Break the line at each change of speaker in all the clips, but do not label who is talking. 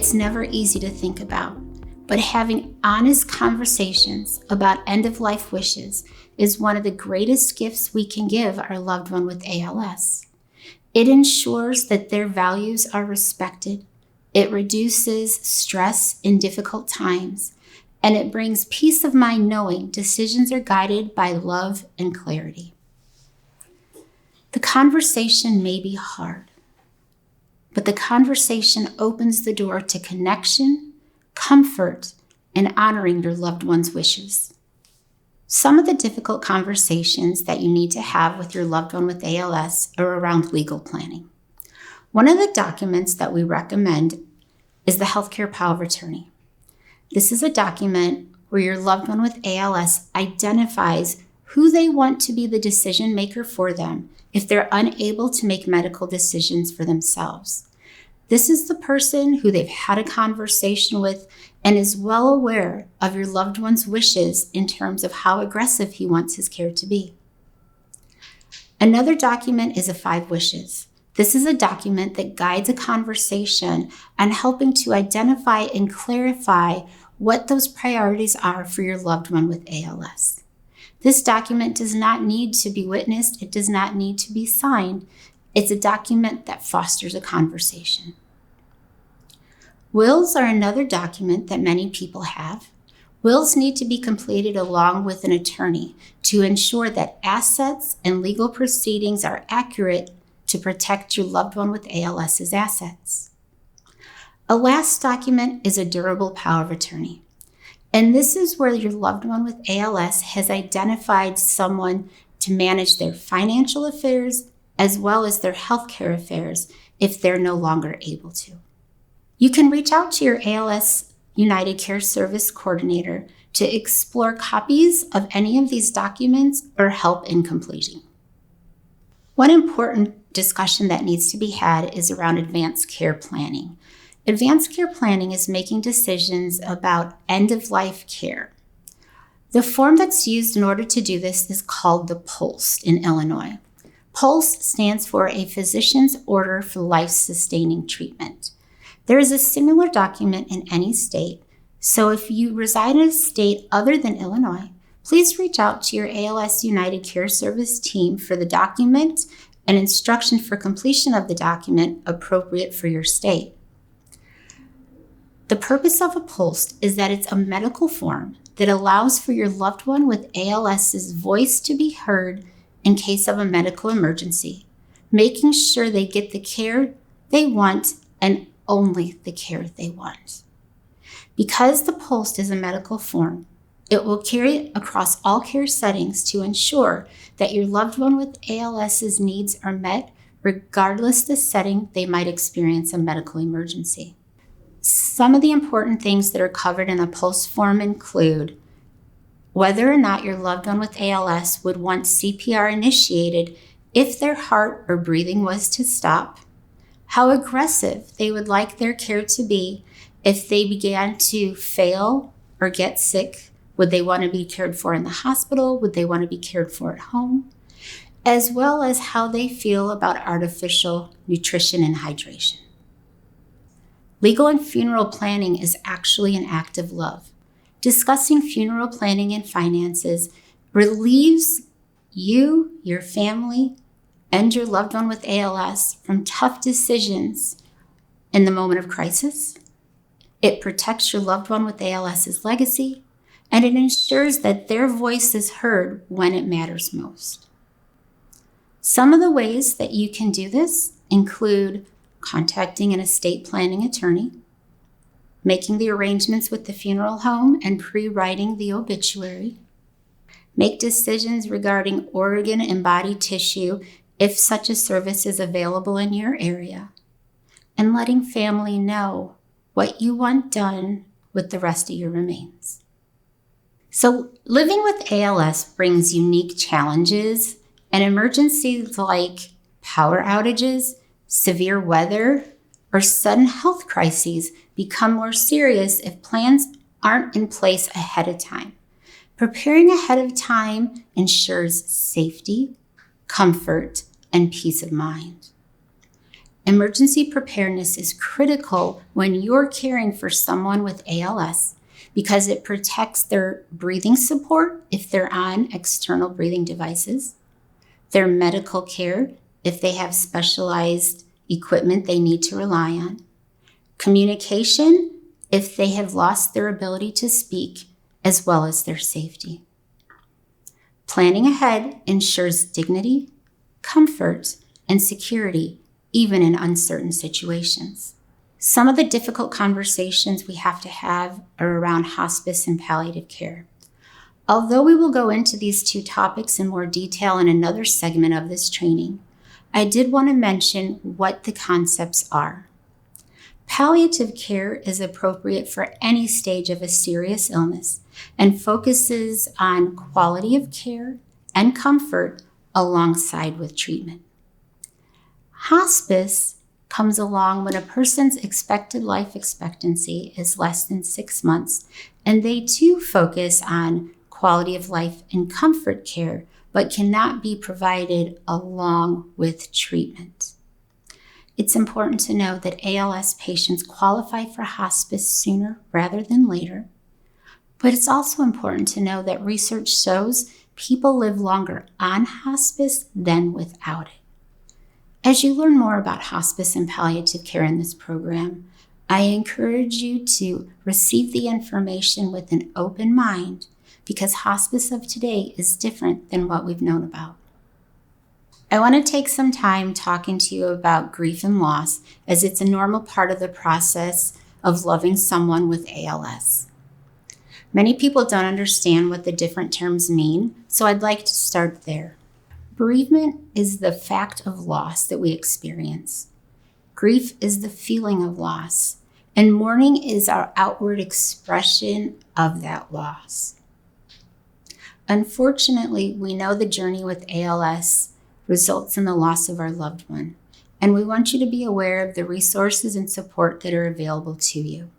It's never easy to think about, but having honest conversations about end-of-life wishes is one of the greatest gifts we can give our loved one with ALS. It ensures that their values are respected, it reduces stress in difficult times, and it brings peace of mind knowing decisions are guided by love and clarity. The conversation may be hard, but the conversation opens the door to connection, comfort, and honoring your loved one's wishes. Some of the difficult conversations that you need to have with your loved one with ALS are around legal planning. One of the documents that we recommend is the healthcare power of attorney. This is a document where your loved one with ALS identifies who they want to be the decision maker for them if they're unable to make medical decisions for themselves. This is the person who they've had a conversation with and is well aware of your loved one's wishes in terms of how aggressive he wants his care to be. Another document is a 5 wishes. This is a document that guides a conversation on helping to identify and clarify what those priorities are for your loved one with ALS. This document does not need to be witnessed. It does not need to be signed. It's a document that fosters a conversation. Wills are another document that many people have. Wills need to be completed along with an attorney to ensure that assets and legal proceedings are accurate to protect your loved one with ALS's assets. A last document is a durable power of attorney. And this is where your loved one with ALS has identified someone to manage their financial affairs as well as their healthcare affairs if they're no longer able to. You can reach out to your ALS United Care Service coordinator to explore copies of any of these documents or help in completing. One important discussion that needs to be had is around advanced care planning. Advanced care planning is making decisions about end-of-life care. The form that's used in order to do this is called the POLST in Illinois. POLST stands for a physician's order for life-sustaining treatment. There is a similar document in any state, so if you reside in a state other than Illinois, please reach out to your ALS United Care Service team for the document and instruction for completion of the document appropriate for your state. The purpose of a POLST is that it's a medical form that allows for your loved one with ALS's voice to be heard in case of a medical emergency, making sure they get the care they want and only the care they want. Because the POLST is a medical form, it will carry across all care settings to ensure that your loved one with ALS's needs are met regardless the setting they might experience a medical emergency. Some of the important things that are covered in a POLST form include whether or not your loved one with ALS would want CPR initiated if their heart or breathing was to stop, how aggressive they would like their care to be if they began to fail or get sick. Would they want to be cared for in the hospital? Would they want to be cared for at home? As well as how they feel about artificial nutrition and hydration. Legal and funeral planning is actually an act of love. Discussing funeral planning and finances relieves you, your family, and your loved one with ALS from tough decisions in the moment of crisis. It protects your loved one with ALS's legacy, and it ensures that their voice is heard when it matters most. Some of the ways that you can do this include contacting an estate planning attorney, making the arrangements with the funeral home and pre-writing the obituary, make decisions regarding organ and body tissue if such a service is available in your area, and letting family know what you want done with the rest of your remains. So living with ALS brings unique challenges, and emergencies like power outages, severe weather, or sudden health crises become more serious if plans aren't in place ahead of time. Preparing ahead of time ensures safety, comfort, and peace of mind. Emergency preparedness is critical when you're caring for someone with ALS because it protects their breathing support if they're on external breathing devices, their medical care if they have specialized equipment they need to rely on, communication if they have lost their ability to speak, as well as their safety. Planning ahead ensures dignity, comfort, and security, even in uncertain situations. Some of the difficult conversations we have to have are around hospice and palliative care. Although we will go into these two topics in more detail in another segment of this training, I did want to mention what the concepts are. Palliative care is appropriate for any stage of a serious illness and focuses on quality of care and comfort alongside with treatment. Hospice comes along when a person's expected life expectancy is less than 6 months, and they too focus on quality of life and comfort care, but cannot be provided along with treatment. It's important to know that ALS patients qualify for hospice sooner rather than later, but it's also important to know that research shows people live longer on hospice than without it. As you learn more about hospice and palliative care in this program, I encourage you to receive the information with an open mind because hospice of today is different than what we've known about. I want to take some time talking to you about grief and loss, as it's a normal part of the process of loving someone with ALS. Many people don't understand what the different terms mean, so I'd like to start there. Bereavement is the fact of loss that we experience. Grief is the feeling of loss, and mourning is our outward expression of that loss. Unfortunately, we know the journey with ALS results in the loss of our loved one, and we want you to be aware of the resources and support that are available to you.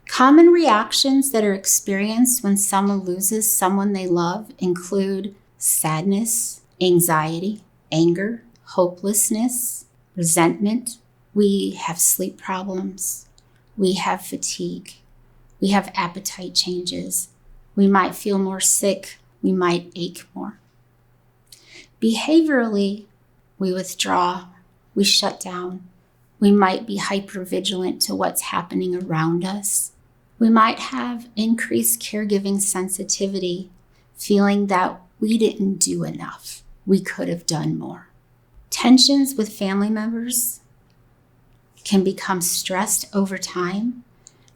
Common reactions that are experienced when someone loses someone they love include sadness, anxiety, anger, hopelessness, resentment. We have sleep problems. We have fatigue. We have appetite changes. We might feel more sick. We might ache more. Behaviorally, we withdraw, we shut down. We might be hypervigilant to what's happening around us. We might have increased caregiving sensitivity, feeling that we didn't do enough. We could have done more. Tensions with family members can become stressed over time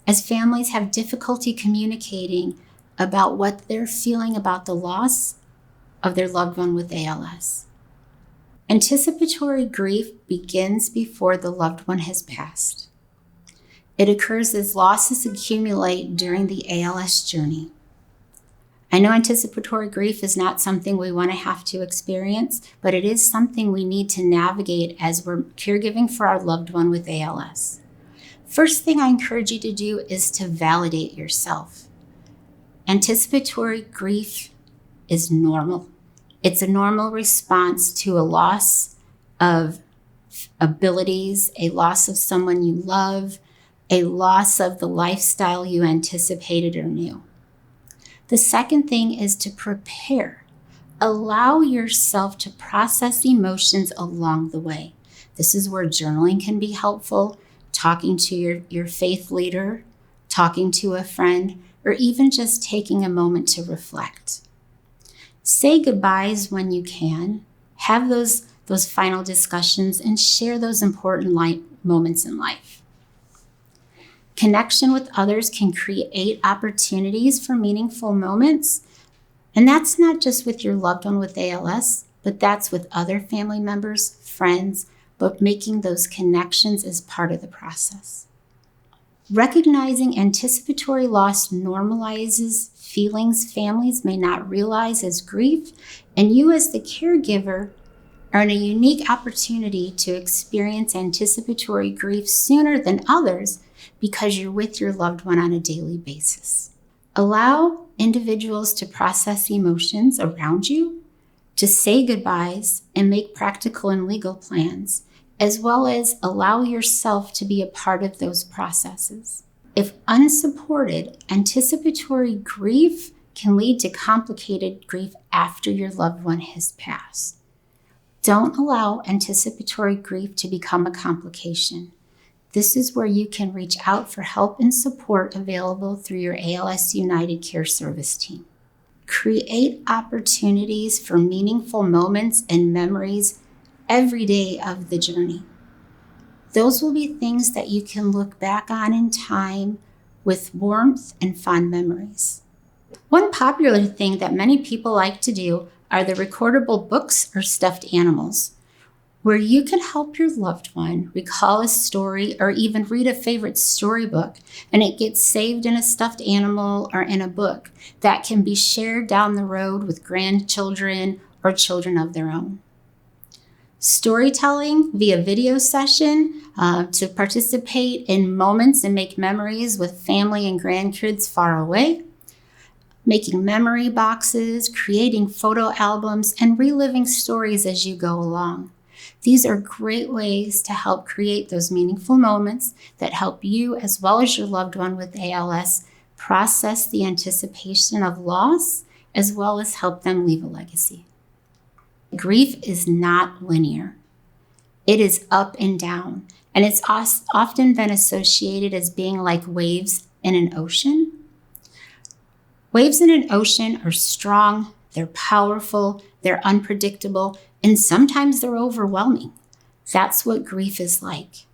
as families have difficulty communicating about what they're feeling about the loss of their loved one with ALS. Anticipatory grief begins before the loved one has passed. It occurs as losses accumulate during the ALS journey. I know anticipatory grief is not something we want to have to experience, but it is something we need to navigate as we're caregiving for our loved one with ALS. First thing I encourage you to do is to validate yourself. Anticipatory grief is normal. It's a normal response to a loss of abilities, a loss of someone you love, a loss of the lifestyle you anticipated or knew. The second thing is to prepare. Allow yourself to process emotions along the way. This is where journaling can be helpful, talking to your faith leader, talking to a friend, or even just taking a moment to reflect. Say goodbyes when you can. Have those final discussions and share those important moments in life. Connection with others can create opportunities for meaningful moments. And that's not just with your loved one with ALS, but that's with other family members, friends, but making those connections is part of the process. Recognizing anticipatory loss normalizes feelings families may not realize as grief, and you as the caregiver are in a unique opportunity to experience anticipatory grief sooner than others because you're with your loved one on a daily basis. Allow individuals to process emotions around you, to say goodbyes, and make practical and legal plans, as well as allow yourself to be a part of those processes. If unsupported, anticipatory grief can lead to complicated grief after your loved one has passed. Don't allow anticipatory grief to become a complication. This is where you can reach out for help and support available through your ALS United Care Service team. Create opportunities for meaningful moments and memories every day of the journey. Those will be things that you can look back on in time with warmth and fond memories. One popular thing that many people like to do are the recordable books or stuffed animals, where you can help your loved one recall a story or even read a favorite storybook, and it gets saved in a stuffed animal or in a book that can be shared down the road with grandchildren or children of their own. Storytelling via video session to participate in moments and make memories with family and grandkids far away. Making memory boxes, creating photo albums, and reliving stories as you go along. These are great ways to help create those meaningful moments that help you, as well as your loved one with ALS, process the anticipation of loss, as well as help them leave a legacy. Grief is not linear. It is up and down, and it's often been associated as being like waves in an ocean. Waves in an ocean are strong, they're powerful, they're unpredictable, and sometimes they're overwhelming. That's what grief is like.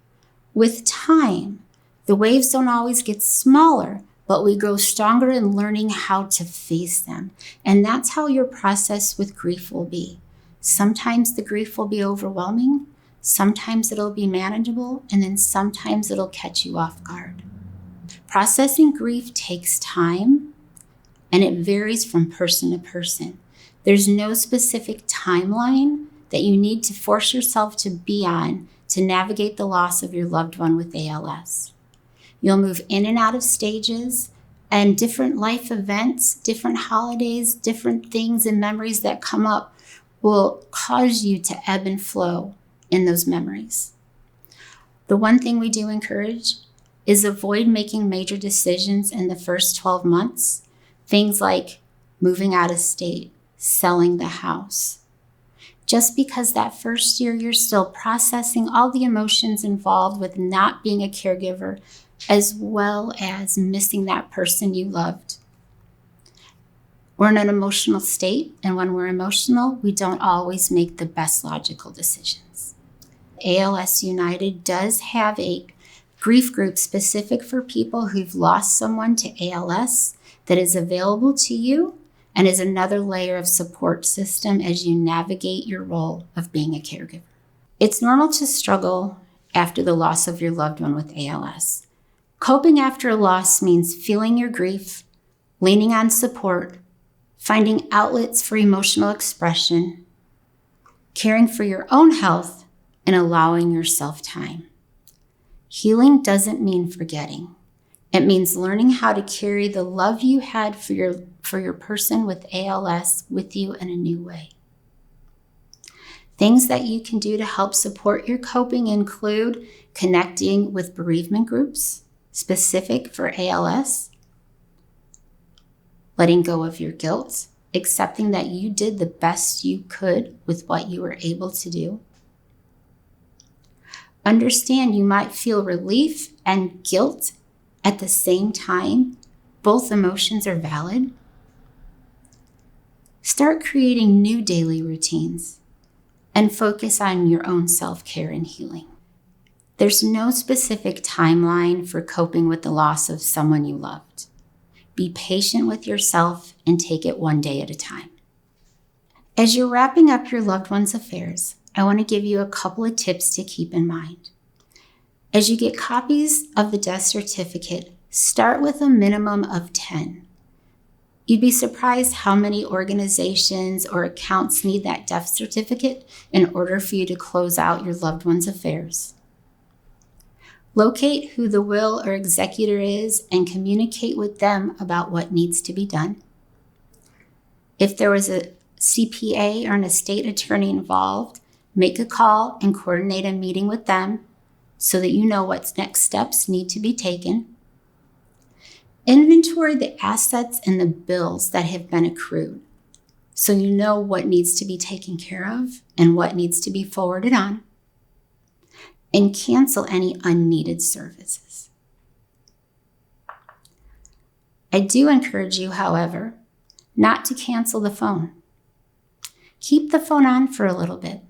With time, the waves don't always get smaller, but we grow stronger in learning how to face them. And that's how your process with grief will be. Sometimes the grief will be overwhelming, sometimes it'll be manageable, and then sometimes it'll catch you off guard. Processing grief takes time, and it varies from person to person. There's no specific timeline that you need to force yourself to be on to navigate the loss of your loved one with ALS. You'll move in and out of stages, and different life events, different holidays, different things and memories that come up will cause you to ebb and flow in those memories. The one thing we do encourage is avoid making major decisions in the first 12 months. Things like moving out of state, selling the house. Just because that first year you're still processing all the emotions involved with not being a caregiver, as well as missing that person you loved. We're in an emotional state, and when we're emotional, we don't always make the best logical decisions. ALS United does have a grief group specific for people who've lost someone to ALS that is available to you and is another layer of support system as you navigate your role of being a caregiver. It's normal to struggle after the loss of your loved one with ALS. Coping after a loss means feeling your grief, leaning on support, finding outlets for emotional expression, caring for your own health, and allowing yourself time. Healing doesn't mean forgetting. It means learning how to carry the love you had for your person with ALS with you in a new way. Things that you can do to help support your coping include connecting with bereavement groups specific for ALS, letting go of your guilt, accepting that you did the best you could with what you were able to do. Understand you might feel relief and guilt at the same time. Both emotions are valid. Start creating new daily routines and focus on your own self-care and healing. There's no specific timeline for coping with the loss of someone you loved. Be patient with yourself and take it one day at a time. As you're wrapping up your loved one's affairs, I want to give you a couple of tips to keep in mind. As you get copies of the death certificate, start with a minimum of 10. You'd be surprised how many organizations or accounts need that death certificate in order for you to close out your loved one's affairs. Locate who the will or executor is and communicate with them about what needs to be done. If there was a CPA or an estate attorney involved, Make a call and coordinate a meeting with them so that you know what next steps need to be taken. Inventory the assets and the bills that have been accrued so you know what needs to be taken care of and what needs to be forwarded on. And cancel any unneeded services. I do encourage you, however, not to cancel the phone. Keep the phone on for a little bit.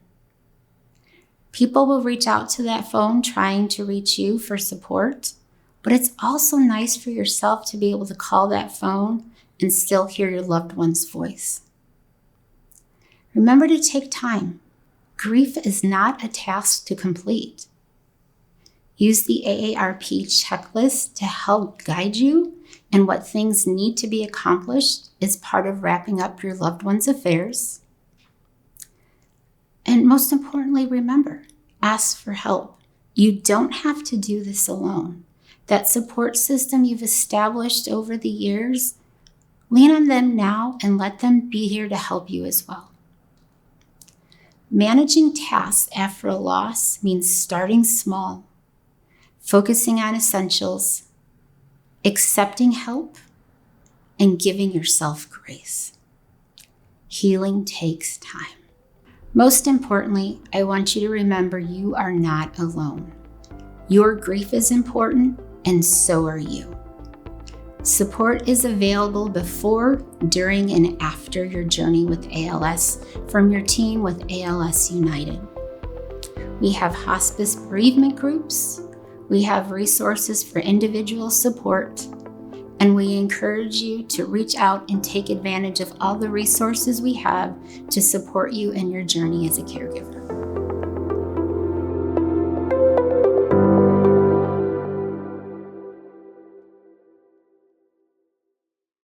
People will reach out to that phone trying to reach you for support, but it's also nice for yourself to be able to call that phone and still hear your loved one's voice. Remember to take time. Grief is not a task to complete. Use the AARP checklist to help guide you in what things need to be accomplished as part of wrapping up your loved one's affairs. And most importantly, remember, ask for help. You don't have to do this alone. That support system you've established over the years, lean on them now and let them be here to help you as well. Managing tasks after a loss means starting small, focusing on essentials, accepting help, and giving yourself grace. Healing takes time. Most importantly, I want you to remember you are not alone. Your grief is important, and so are you. Support is available before, during, and after your journey with ALS from your team with ALS United. We have hospice bereavement groups. We have resources for individual support, and we encourage you to reach out and take advantage of all the resources we have to support you in your journey as a caregiver.